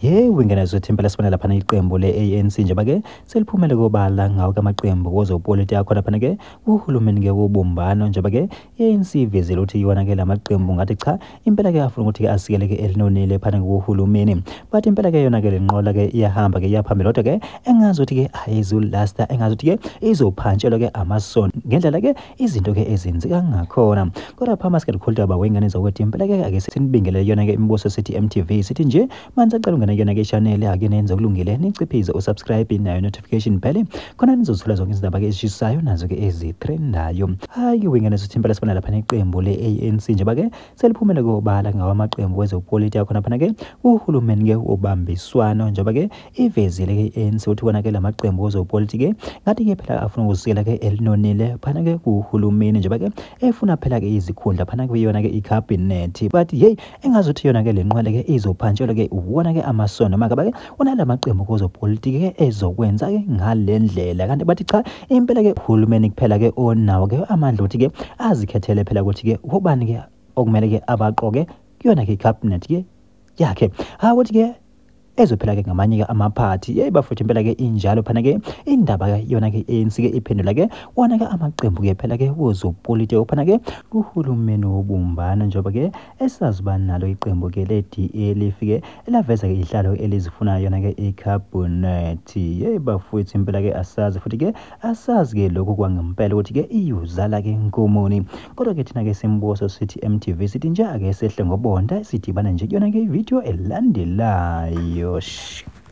Wingena zothi impela sibona lapha iqembu le-ANC njengoba-ke seliphumele kobala ngawo kamaqembu kwezopolitiki akhona phana-ke uhulumeni-ke wobumbano njengoba-ke i-ANC ivezile ukuthi yona-ke la maqembu ngathi cha impela-ke afuna ukuthi-ke asikeleke elinonile phana kuhulumeni but impela-ke yona-ke le nqola-ke iyahamba-ke iyaphambili kodwa-ke engazi ukuthi-ke ayizulasta engazi ukuthi-ke izophantshelwa-ke amasondo ngendlela-ke izinto-ke ezenzeka ngakhona kodwa phaa masike likhuluma bawengane zokuthi impela-ke ake sinibingelele yona-ke imibuso sithi MTV sithi nje manisacela ungena yona-ke i-channel ake nenze okulungile niciphize usubscribe nayo notification bell khona nizothola zonke izindaba-ke ezishisayo nazo-ke ezithrendayo hayi wengane zothi impela sibona lapha iqembu le-ANC njengoba-ke seliphumele kobala ngawo amaqembu kwezopolitiki akhona phana-ke uhulumeni-ke ubambiswano njengoba-ke ivezile-ke i-ANC ukuthi kona-ke la maqembu kwezopolitiki ngathi-ke phela afuna ukusikela-ke elinonile phana-ke kuhulumeni njengoba-ke efuna phela-ke izikhundla phana kuyona-ke ikhabhinethi but engazi ukuthi yona-ke le nqwele-ke izophantshelwa-ke uwona-ke amasondo makaba-ke unala maqembu kwezopolitiki-ke ezokwenza-ke ngale ndlela kanti bathi cha impela-ke uhulumeni kuphela-ke onawo-ke amandla ukuthi-ke azikhethele phela ukuthi-ke ubani-ke okumele-ke abaqoke kuyona-ke ikhabhinethi-ke yakhe ukuthi-ke ezophela-ke ngamanye-ke amaphathi bafuthi impela-ke injalo phana-ke indaba-ke yona-ke i-ANC-ke iphendula-ke wona-ke amaqembu-ke phela-ke wozopolitiki phana-ke kuhulumeni wobumbano njengoba-ke esazi uba nalo iqembu-ke le-DA lifike laveza-ke ihlalo elizifunayo yona-ke ikhabhinethi bafowethu impela-ke asazi futhi-ke asazi-ke lokhu kwangempela ukuthi-ke iyuzala-ke nkomoni kodwa-ke thina-ke simbuso sithi MTV sithi nje ake sehle ngobonda sidibana nje kuyona-ke ividiyo elandelayo. Yosh.